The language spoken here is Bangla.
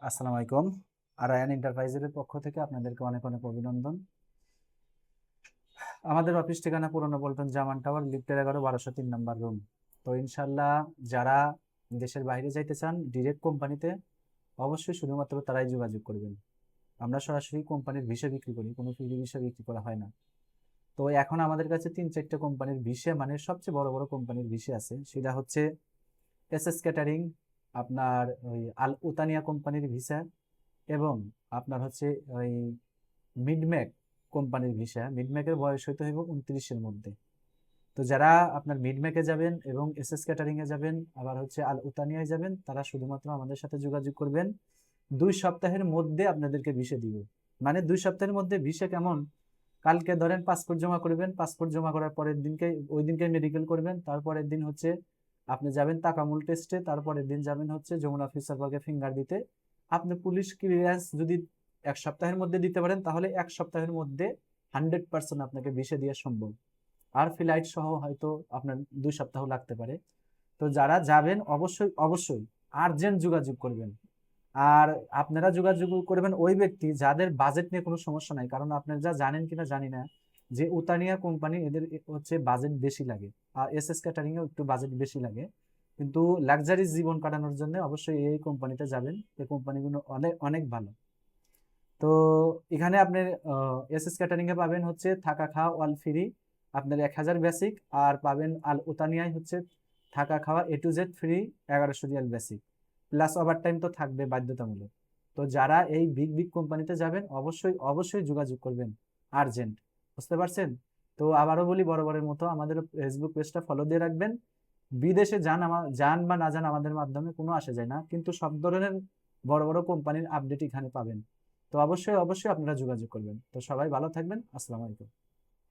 আসসালামু আলাইকুম। আরায়ান এন্টারপ্রাইজের পক্ষ থেকে আপনাদেরকে অনেক অনেক অভিনন্দন। আমাদের অফিস ঠিকানা পুরনো পল্টন জামান টাওয়ার, লিফটের 11 1203 নাম্বার রুম। তো ইনশাল্লাহ যারা দেশের বাইরে যাইতে চান ডিরেক্ট কোম্পানিতে, অবশ্যই শুধুমাত্র তারাই যোগাযোগ করবেন। আমরা সরাসরি কোম্পানির ভিসা বিক্রি করি, কোনো ফ্রি ভিসা বিক্রি করা হয় না। তো এখন আমাদের কাছে 3 4টে কোম্পানির ভিসা, মানে সবচেয়ে বড় বড় কোম্পানির ভিসা আছে। সেটা হচ্ছে এসএস ক্যাটারিং, আপনার ওই আল উতানিয়া কোম্পানির ভিসা, এবং আপনার হচ্ছে ওই মিডম্যাক কোম্পানির ভিসা। মিডম্যাকের বয়স হইতে হইব 29-এর মধ্যে। তো যারা আপনার মিডম্যাকে যাবেন এবং এসএস ক্যাটারিং এ যাবেন, আবার হচ্ছে আল উতানিয়ায় যাবেন, তারা শুধুমাত্র আমাদের সাথে যোগাযোগ করবেন। 2 সপ্তাহের মধ্যে আপনাদেরকে ভিসা দিব। মানে 2 সপ্তাহের মধ্যে ভিসা কেমন? কালকে ধরেন পাসপোর্ট জমা করবেন, পাসপোর্ট জমা করার পরের দিনকে, ওই দিনকে মেডিকেল করবেন, তারপরের দিন হচ্ছে আপনি যাবেন তাকামুল টেস্টে, তারপরের দিন যাবেন হচ্ছে যমুনা ফিউচার পার্কে ফিঙ্গার দিতে। আপনি পুলিশ ক্লিয়ারেন্স যদি 1 সপ্তাহের মধ্যে দিতে পারেন, তাহলে 1 সপ্তাহের মধ্যে 100% আপনাকে ভিসা দেওয়া সম্ভব। আর ফ্লাইট সহ হয়তো আপনার 2 সপ্তাহ লাগতে পারে। তো যারা যাবেন অবশ্যই অবশ্যই আর্জেন্ট যোগাযোগ করবেন। আর আপনারা যোগাযোগ করবেন ওই ব্যক্তি যাদের বাজেট নিয়ে কোনো সমস্যা নাই। কারণ আপনারা যা জানেন কিনা জানি না, যে উতানিয়া কোম্পানি, এদের হচ্ছে বাজেট বেশি লাগে, আর এসএস ক্যাটারিং এও একটু বাজেট বেশি লাগে। কিন্তু লাক্সারি জীবন কাটানোর জন্য অবশ্যই এই কোম্পানিতে যাবেন। এই কোম্পানিগুলো অনেক অনেক ভালো। তো এখানে আপনি এসএস ক্যাটারিং এ পাবেন হচ্ছে থাকা খাওয়া অল ফ্রি, আপনার 1000 বেসিক। আর পাবেন আল উতানিয়ায় হচ্ছে থাকা খাওয়া A to Z free, 1100 Real basic, plus over time তো থাকবে বাধ্যতামূলক। তো যারা এই বিগ বিগ কোম্পানিতে যাবেন অবশ্যই অবশ্যই যোগাযোগ করবেন, আর্জেন্ট। বুঝতে পারছেন? তো আবারও বলি, বরাবরের মতো আমাদের ফেসবুক পেজটা ফলো দিয়ে রাখবেন। বিদেশে যান বা না যান, আমাদের মাধ্যমে কোনো আসে যায় না, কিন্তু সব ধরনের বড় বড় কোম্পানির আপডেট এখানে পাবেন। তো অবশ্যই অবশ্যই আপনারা যোগাযোগ করবেন। তো সবাই ভালো থাকবেন। আসসালামু আলাইকুম।